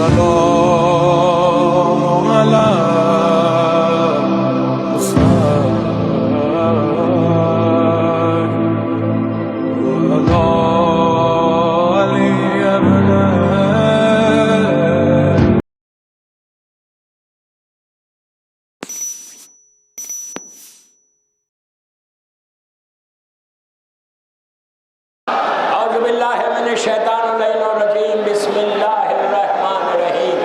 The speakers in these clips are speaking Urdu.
السلام على الشیطان الرجیم بسم اللہ الرحمن الرحیم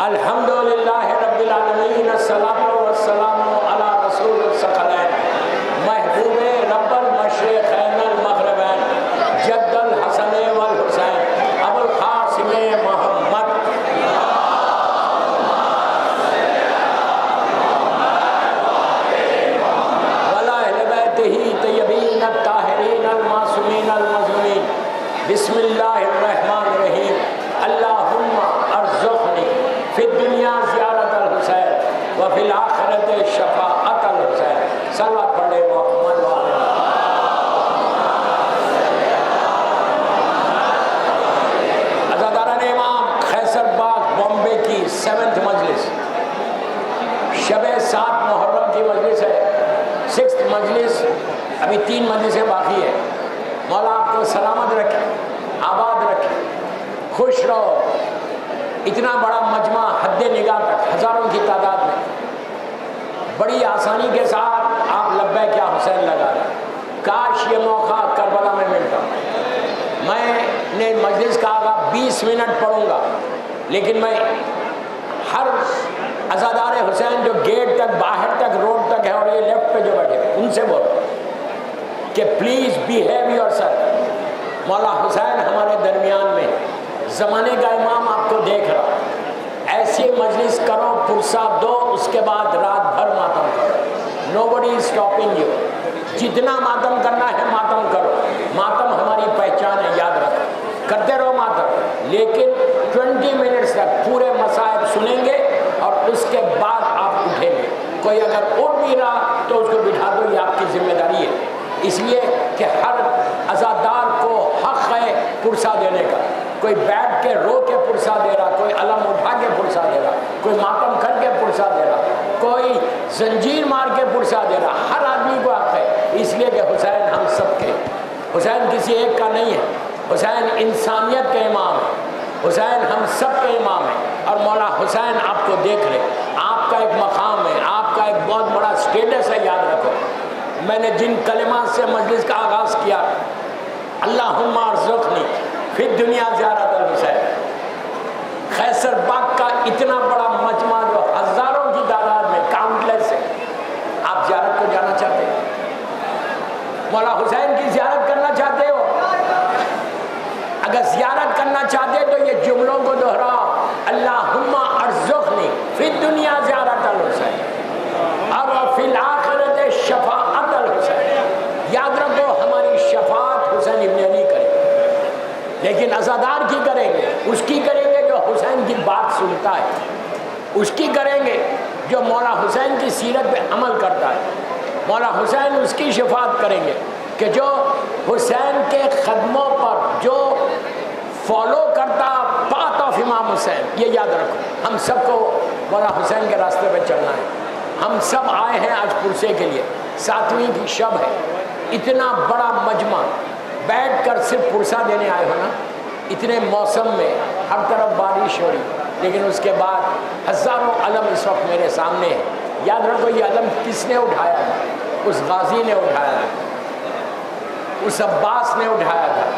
الحمدللہ رب العالمین الصلاۃ والسلام علی رسول الثقلین محبوب رب المشرقین المغربین جد الحسن والحسین ابو القاسم محمد وعلی اہل بیتہ طیبین الطاہرین المعصومین المظلومین بسم اللہ الرحمن الرحیم اللہم ارزقنی فی الدنیا زیارت الحسین وفی الآخرت شفاعت الحسین صلوات پڑھے محمد وعلا عزاداران امام خیسر باغ بامبے کی 7th مجلس شب 7 محرم کی مجلس ہے 6th مجلس ابھی 3 مجلسیں باقی ہے مولا آپ کو سلامت رکھے آباد رکھے خوش رہو اتنا بڑا مجمع حد نگاہ تک ہزاروں کی تعداد میں بڑی آسانی کے ساتھ آپ لبیک یا حسین لگا رہے کاش یہ موقع کربلا میں ملتا میں نے مجلس کا آگا 20 منٹ پڑھوں گا لیکن میں ہر عزادار حسین جو گیٹ تک باہر تک روڈ تک ہے اور یہ لیفٹ پہ جو بیٹھے ان سے بولو کہ پلیز بیہیو یور سیلف مولا حسین ہمارے درمیان میں زمانے کا امام آپ کو دیکھ رہا ایسی مجلس کرو فرصت دو اس کے بعد رات بھر ماتم کرو nobody is stopping you جتنا ماتم کرنا ہے ماتم کرو ماتم ہماری پہچان ہے یاد رکھو کرتے رہو ماتم لیکن 20 منٹس تک پورے مصائب سنیں گے اور اس کے بعد آپ اٹھیں گے کوئی اگر اٹھ بھی رہا تو اس کو بٹھا دو یہ آپ کی ذمہ داری ہے اس لیے کہ ہر عزادار کو حق ہے پرسہ دینے کا کوئی بیٹھ کے رو کے پرسہ دے رہا کوئی علم اٹھا کے پرسہ دے رہا کوئی ماتم کر کے پرسہ دے رہا کوئی زنجیر مار کے پرسہ دے رہا ہر آدمی کو حق ہے اس لیے کہ حسین ہم سب کے حسین کسی ایک کا نہیں ہے حسین انسانیت کے امام ہے حسین ہم سب کے امام ہیں اور مولا حسین آپ کو دیکھ لے آپ کا ایک مقام ہے آپ کا ایک بہت بڑا سٹیٹس ہے یاد رکھو میں نے جن کلمات سے مجلس کا آغاز کیا اللہم ارزقنی فی الدنیا زیارت الحسین خیسر باغ کا اتنا بڑا مجمع جو ہزاروں کی تعداد میں کاؤنٹلیس ہے آپ زیارت کو جانا چاہتے ہیں مولا حسین کی زیارت کرنا چاہتے ہو اگر زیارت کرنا چاہتے تو یہ جملوں کو دہراؤ اللہم ارزقنی فی الدنیا زیارت الحسین اور فی الآخرت شفاعت الحسین یاد رکھو ہماری شفاعت حسین ابن علی کرے لیکن عزادار کی کریں گے اس کی کریں گے جو حسین کی بات سنتا ہے اس کی کریں گے جو مولا حسین کی سیرت پہ عمل کرتا ہے مولا حسین اس کی شفاعت کریں گے کہ جو حسین کے قدموں پر جو فالو کرتا پاتھ آف امام حسین یہ یاد رکھو ہم سب کو مولا حسین کے راستے پہ چلنا ہے ہم سب آئے ہیں آج پرسے کے لیے 7ویں کی شب ہے اتنا بڑا مجمع بیٹھ کر صرف پرسہ دینے آئے ہو نا اتنے موسم میں ہر طرف بارش ہو رہی لیکن اس کے بعد ہزاروں علم اس وقت میرے سامنے ہے یاد رکھو یہ علم کس نے اٹھایا تھا اس غازی نے اٹھایا تھا اس عباس نے اٹھایا تھا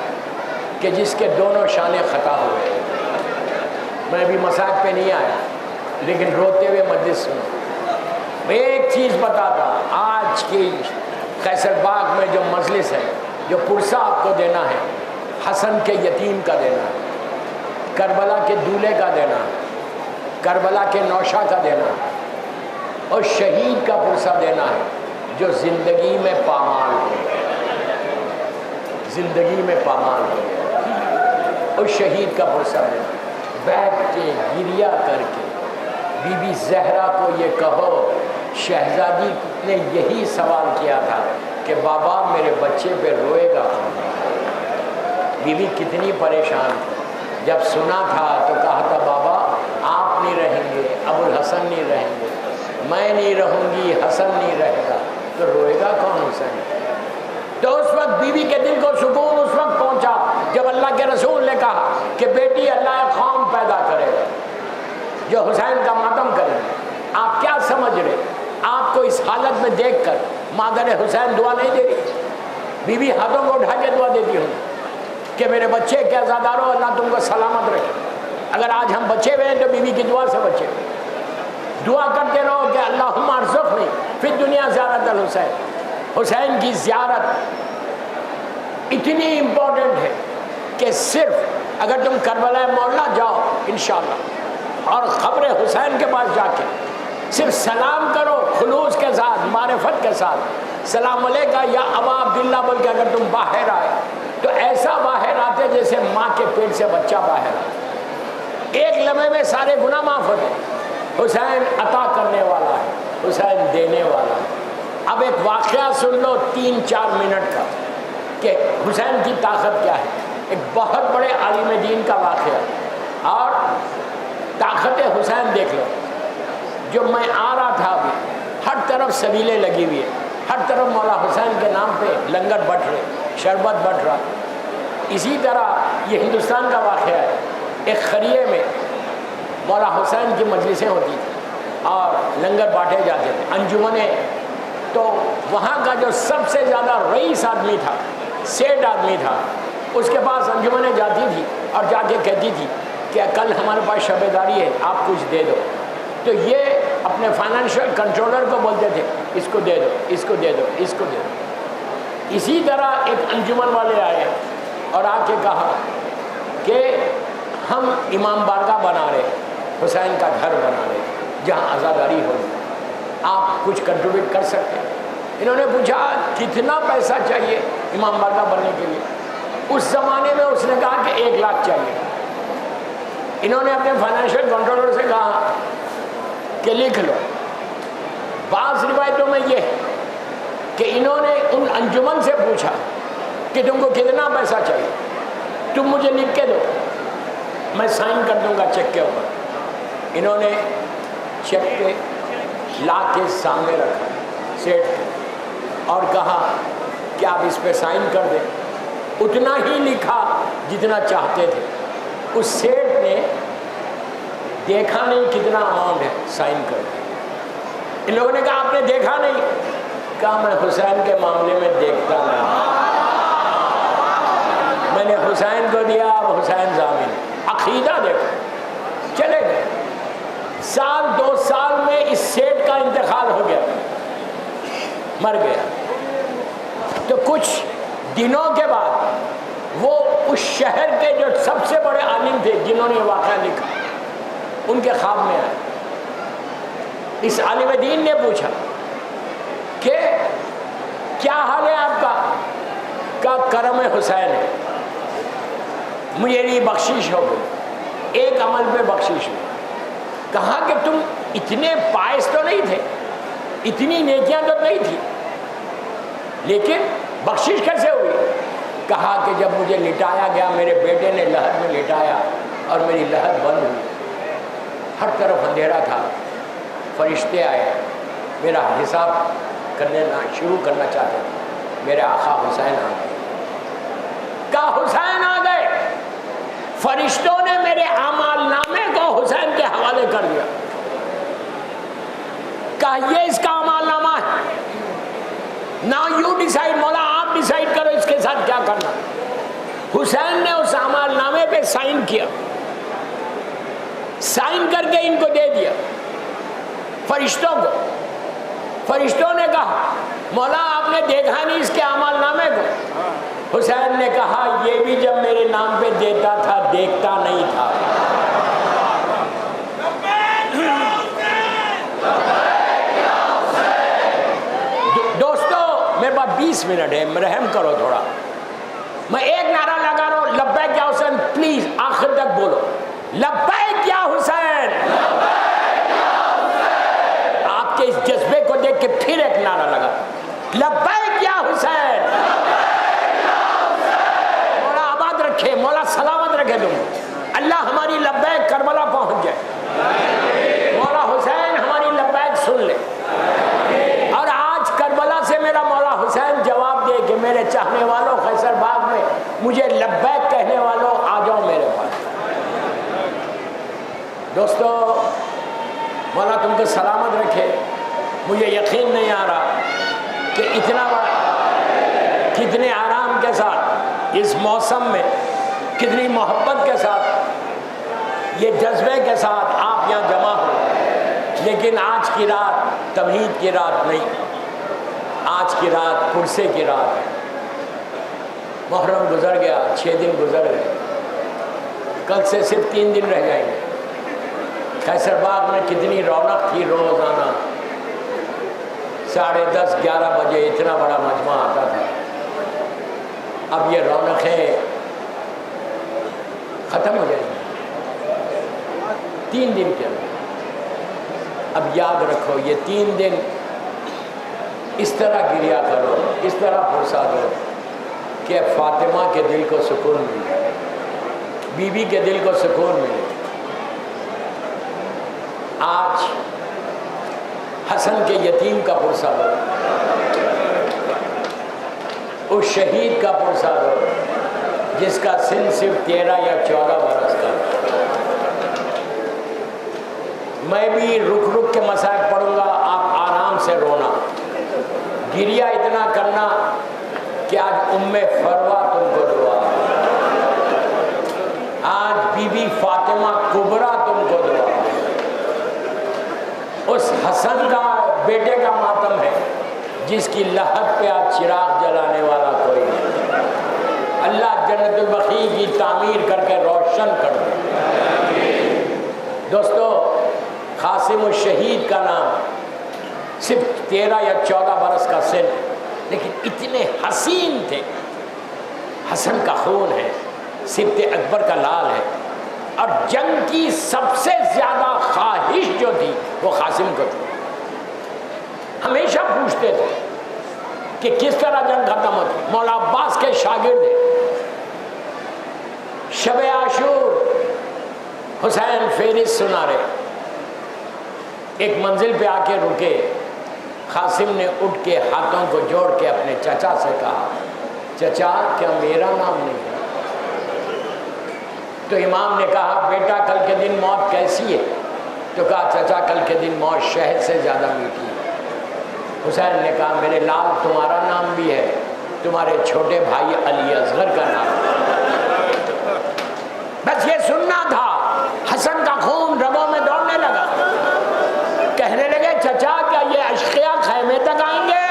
کہ جس کے دونوں شانے خطا ہوئے میں ابھی مساج پہ نہیں آیا لیکن روتے ہوئے مجلس سنو میں ایک چیز بتاتا آج کی قیصر باغ میں جو مجلس ہے جو پرسہ آپ کو دینا ہے حسن کے یتیم کا دینا ہے کربلا کے دولے کا دینا ہے کربلا کے نوشہ کا دینا ہے اور شہید کا پرسہ دینا ہے جو زندگی میں پامال ہو گیا زندگی میں پامال ہو گیا اور شہید کا پرسہ دینا بیٹھ کے گریہ کر کے بی بی زہرا کو یہ کہو شہزادی نے یہی سوال کیا تھا کہ بابا میرے بچے پہ روئے گا بی بی کتنی پریشان تھی جب سنا تھا تو کہا تھا بابا آپ نہیں رہیں گے، ابو الحسن نہیں رہیں گے، میں نہیں رہوں گی، حسن نہیں رہے گا، تو روئے گا کون حسین؟ تو اس وقت بیوی کے دل کو سکون اس وقت پہنچا جب اللہ کے رسول نے کہا کہ بیٹی اللہ ایک قوم پیدا کرے گا جو حسین کا ماتم کرے گا۔ آپ کیا سمجھ رہے؟ آپ کو اس حالت میں دیکھ کر مادر حسین دعا نہیں دے رہی؟ بیوی ہاتھوں کو اٹھا کے دعا دیتی ہوں کہ میرے بچے کے عزاداروں اللہ تم کو سلامت رکھے۔ اگر آج ہم بچے ہوئے ہیں تو بیوی کی دعا سے بچے، دعا کرتے رہو کہ اللہم ارزقنی فی الدنیا زیارت الحسین۔ حسین کی زیارت اتنی امپورٹنٹ ہے کہ صرف اگر تم کربلا مولا جاؤ انشاءاللہ اور قبر حسین کے پاس جا کے صرف سلام کرو خلوص کے ساتھ، معرفت کے ساتھ، سلام علیکہ یا ابا عبداللہ بول کے اگر تم باہر آئے تو ایسا باہر آتے جیسے ماں کے پیٹ سے بچہ باہر آئے، ایک لمحے میں سارے گناہ معاف ہوتے۔ حسین عطا کرنے والا ہے، حسین دینے والا ہے۔ اب ایک واقعہ سن لو 3-4 منٹ کا کہ حسین کی طاقت کیا ہے۔ ایک بہت بڑے عالم دین کا واقعہ اور طاقت حسین دیکھ لو۔ جو میں آ رہا تھا ابھی ہر طرف سبیلیں لگی ہوئی ہیں، ہر طرف مولا حسین کے نام پہ لنگر بٹ رہے، شربت بٹ رہا۔ اسی طرح یہ ہندوستان کا واقعہ ہے، ایک خریے میں مولا حسین کی مجلسیں ہوتی تھیں اور لنگر بانٹے جاتے تھے، انجمنیں۔ تو وہاں کا جو سب سے زیادہ رئیس آدمی تھا، سیٹ آدمی تھا، اس کے پاس انجمنیں جاتی تھی اور جا کے کہتی تھی کہ کل ہمارے پاس شب داری ہے، آپ کچھ دے دو۔ تو یہ اپنے فائنینشیل کنٹرولر کو بولتے تھے اس کو دے دو، اس کو دے دو، اس کو دے دو۔ اسی طرح ایک انجمن والے آئے اور آ کے کہا کہ ہم امام بارگاہ بنا رہے، حسین کا گھر بنا رہے جہاں عزاداری ہوگی، آپ کچھ کنٹریبیوٹ کر سکتے ہیں؟ انہوں نے پوچھا کتنا پیسہ چاہیے امام بارگاہ بننے کے لیے؟ اس زمانے میں اس نے کہا کہ 1 لاکھ چاہیے۔ انہوں نے اپنے فائنینشیل کنٹرولر سے کہا کہ لکھ لو۔ بعض روایتوں میں یہ ہے کہ انہوں نے ان انجمن سے پوچھا کہ تم کو کتنا پیسہ چاہیے، تم مجھے لکھ کے دو، میں سائن کر دوں گا چیک کے اوپر۔ انہوں نے چیک پہ لا کے سامنے رکھا سیٹ اور کہا کہ آپ اس پہ سائن کر دیں۔ اتنا ہی لکھا جتنا چاہتے تھے۔ اس سیٹ نے دیکھا نہیں کتنا اماؤنٹ ہے، سائن کر دیا۔ ان لوگوں نے کہا آپ نے دیکھا نہیں؟ کہا میں حسین کے معاملے میں دیکھتا نہیں، میں نے حسین کو دیا، اب حسین ضامن۔ عقیدہ دیکھو، چلے گئے۔ 1-2 سال میں اس سیٹ کا انتقال ہو گیا، مر گیا۔ تو کچھ دنوں کے بعد وہ اس شہر کے جو سب سے بڑے عالم تھے جنہوں نے یہ واقعہ لکھا، ان کے خواب میں آئے۔ اس عالم دین نے پوچھا کہ کیا حال ہے آپ کا؟ کہا کرم حسین ہے، مجھے یہ بخشش ہو گئی، ایک عمل پہ بخشش ہوئی۔ کہا کہ تم اتنے پائس تو نہیں تھے، اتنی نیکیاں تو نہیں تھی، لیکن بخشش کیسے ہوئی؟ کہا کہ جب مجھے لٹایا گیا، میرے بیٹے نے لحد میں لٹایا اور میری لحد بند ہوئی، ہر طرف اندھیرا تھا، فرشتے آئے، میرا حساب شروع کرنا چاہتے تھے، میرے آقا حسین آ گئے۔ کہا حسین آ گئے، فرشتوں نے میرے اعمال نامے کو حسین کے حوالے کر دیا۔ کہا یہ اس کا اعمال نامہ ہے، ناؤ یو ڈیسائیڈ، مولا آپ ڈیسائیڈ کرو اس کے ساتھ کیا کرنا۔ حسین نے اس اعمال نامے پہ سائن کیا، سائن کر کے ان کو دے دیا فرشتوں کو۔ فرشتوں نے کہا مولا آپ نے دیکھا نہیں اس کے اعمال نامے کو؟ حسین نے کہا یہ بھی جب میرے نام پہ دیتا تھا دیکھتا نہیں تھا۔ دوستو میرے پاس 20 منٹ ہے، رحم کرو تھوڑا، میں ایک نعرہ لگا رہا ہوں، لبیک یا حسین، پلیز آخر تک بولو، لبیک یا حسین۔ آپ کے اس جذبے کو دیکھ کے پھر ایک نعرہ لگا، لبیک یا حسین۔ مولا آباد رکھے، مولا سلامت رکھے تم۔ دوستو مولا تم کو سلامت رکھے. مجھے یقین نہیں آ رہا کہ اتنا بڑا کتنے آرام کے ساتھ اس موسم میں کتنی محبت کے ساتھ یہ جذبے کے ساتھ آپ یہاں جمع ہو. لیکن آج کی رات تمہید کی رات نہیں, آج کی رات پرسے کی رات ہے. محرم گزر گیا, 6 دن گزر گئے, کل سے صرف 3 دن رہ جائیں گے. قیصر باغ میں کتنی رونق تھی, روزانہ 10:30 11 بجے اتنا بڑا مجمع آتا تھا. اب یہ رونقیں ختم ہو جائیں گی 3 دن کے اندر. اب یاد رکھو یہ 3 دن اس طرح گریا کرو, اس طرح پرسا دو کہ فاطمہ کے دل کو سکون ملے, بی بی کے دل کو سکون ملے. آج حسن کے یتیم کا پرسا دو, اس شہید کا پرسا دو جس کا سن صرف 13 یا 14 برس کا. میں بھی رک رک کے مصائب پڑھوں گا, آپ آرام سے رونا, گریا اتنا کرنا کہ آج ام فروا تم کو دعا, آج بی بی فاطمہ کبریٰ تم کو دعا. اس حسن کا بیٹے کا ماتم ہے جس کی لہت پہ آج چراغ جلانے والا کوئی نہیں. اللہ جنت البقیع کی تعمیر کر کے روشن کر دے. دوستو قاسم الشہید کا نام, صرف 13 یا 14 برس کا سن, لیکن اتنے حسین تھے. حسن کا خون ہے, سبط اکبر کا لال ہے, اور جنگ کی سب سے زیادہ خواہش جو تھی وہ قاسم کو تھی. ہمیشہ پوچھتے تھے کہ کس طرح جنگ ختم ہوتی. مولا عباس کے شاگرد ہیں. شب عاشور حسین فہرست سنا رہے, ایک منزل پہ آ کے رکے. قاسم نے اٹھ کے ہاتھوں کو جوڑ کے اپنے چچا سے کہا, چچا کیا میرا نام نہیں ہے؟ تو امام نے کہا بیٹا کل کے دن موت کیسی ہے؟ تو کہا چچا کل کے دن موت شہد سے زیادہ میٹھی ہے. حسین نے کہا میرے لال تمہارا نام بھی ہے, تمہارے چھوٹے بھائی علی اصغر کا نام ہے. بس یہ سننا تھا. حسن کا خون رگوں میں دوڑنے لگا. کہنے لگے چچا کیا یہ اشقیاء خیمے تک آئیں گے؟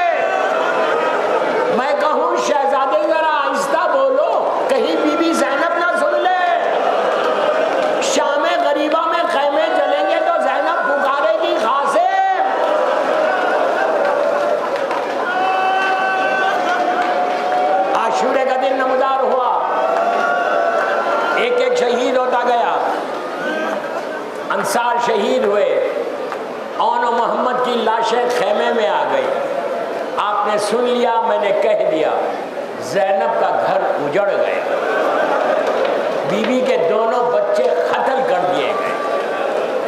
میں کہوں شہزادے ذرا آہستہ بولو, کہیں بی بی زینب نہ سن لے. شام غریبہ میں خیمے جلیں گے تو زینب پکارے گی قاسم. عاشورے کا دن نمودار ہوا, ایک ایک شہید ہوتا گیا. انصار شہید ہوئے, اون و محمد کی لاشیں خیمے میں آ گئی. آپ نے سن لیا, میں نے کہہ دیا, زینب کا گھر اجڑ گئے, بی بی کے دونوں بچے قتل کر دیے گئے.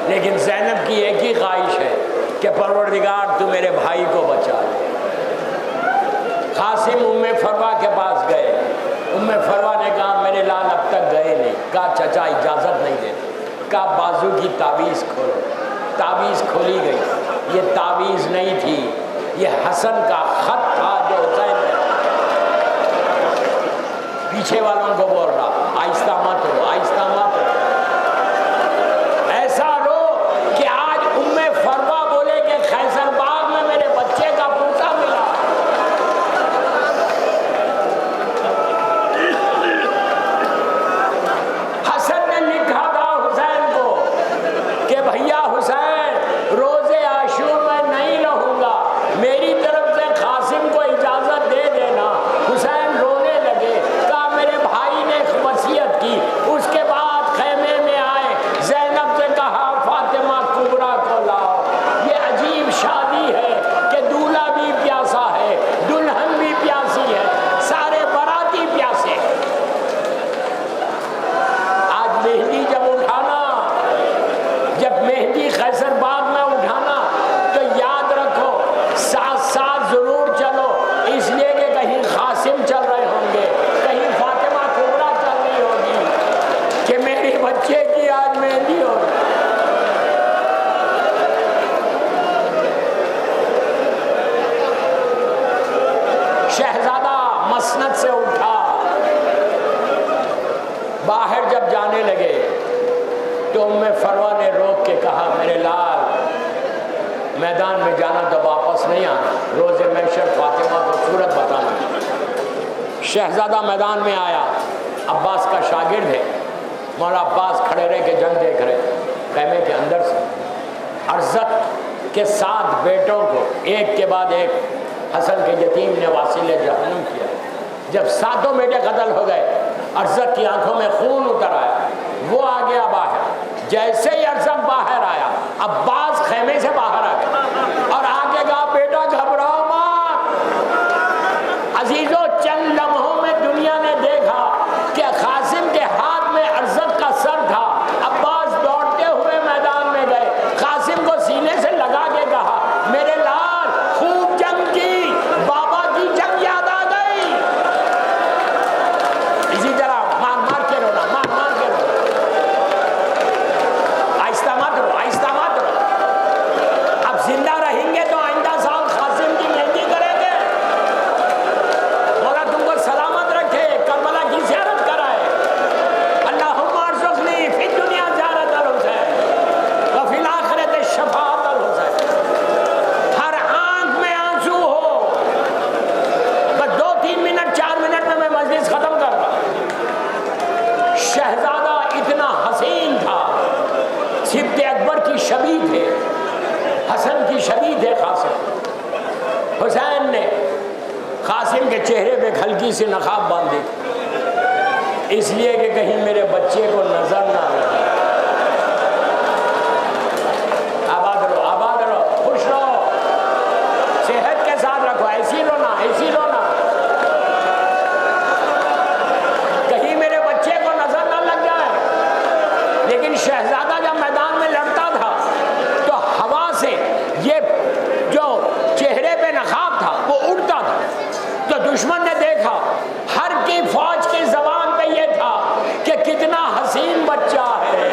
لیکن زینب کی ایک ہی خواہش ہے کہ پروردگار تو میرے بھائی کو بچا لے. قاسم ام فروا کے پاس گئے. ام فروا نے کہا میرے لال اب تک گئے نہیں. کہا چچا اجازت نہیں دیتے. کہا بازو کی تعویذ کھولو. تعویذ کھولی گئی. یہ تعویذ نہیں تھی, یہ حسن کا خط تھا جو حسین نے. پیچھے والوں کو بول رہا آہستہ مت ہو, آہستہ مت ہو, ایسا رو کہ آج ام فروا بولے کہ قیصر باغ میں میرے بچے کا پرسا ملا. حسن نے لکھا تھا حسین کو کہ بھیا حسین روزے عاشور میں نہیں رہوں گا, میری طرف سے قاسم کو اجازت دے دینا. حسین رونے لگے, کہا میرے بھائی نے باہر جب جانے لگے تو ام فروا نے روک کے کہا میرے لال میدان میں جانا تو واپس نہیں آنا، روز محشر فاطمہ کو صورت بتانا۔ شہزادہ میدان میں آیا، عباس کا شاگرد ہے، مولا عباس کھڑے رہ کے جنگ دیکھ رہے، خیمے کے اندر سے ارزق کے 7 بیٹوں کو ایک کے بعد ایک حسن کے یتیم نے واصل جہنم کیا۔ جب 7 بیٹے قتل ہو گئے، ارزق کی آنکھوں میں خون اتر آیا، وہ آ گیا باہر۔ جیسے ہی ارزق باہر آیا، عباس خیمے سے باہر آ گیا اور آگے کہا بیٹا گھبراؤ مت۔ عزیزو، چند لمحوں میں دنیا نے دیکھا کہ قاسم کے ہاتھ میں ارزق کا سر تھا۔ عباس دوڑتے ہوئے میدان میں گئے، قاسم کو سینے سے لگا کے کہا میرے لال خوب جنگ کی، بابا کی جنگ یاد آ گئی۔ اسی طرح مار مار کے رونا، مار مار کے رونا، آہستہ مت رو، آہستہ مت رو۔ اب زندہ رہیں گے تو آئندہ سال قاسم کی مہندی کریں گے۔ مولا تم کو سلامت رکھے، کربلا کی زیارت کرائے۔ اللہم ارزقنی فی الدنیا زیارت الحسین وفی الآخرت شفاعت الحسین۔ ہر آنکھ میں آنسو ہو، بس 2-3 منٹ 4 منٹ میں مجلس ختم کر رہا۔ شہزادہ اتنا حسین تھا، سبط اکبر کی شبیہ تھے، حسن کی شبیہ تھے قاسم۔ حسین نے قاسم کے چہرے پہ ہلکی سی نقاب باندھی اس لیے کہ کہیں میرے بچے کو نظر نہ لگے۔ آباد رہو، آباد رہو، خوش رہو، صحت کے ساتھ رکھو، ایسی رونا، ایسی رونا، کہیں میرے بچے کو نظر نہ لگ جائے۔ لیکن شہزادہ جب میدان میں لڑتا تھا تو ہوا سے یہ جو چہرے پہ نقاب تھا وہ اڑتا تھا، تو دشمن نے دیکھا، ہر کی فوج کی زبان پہ یہ تھا کہ کتنا حسین بچہ ہے،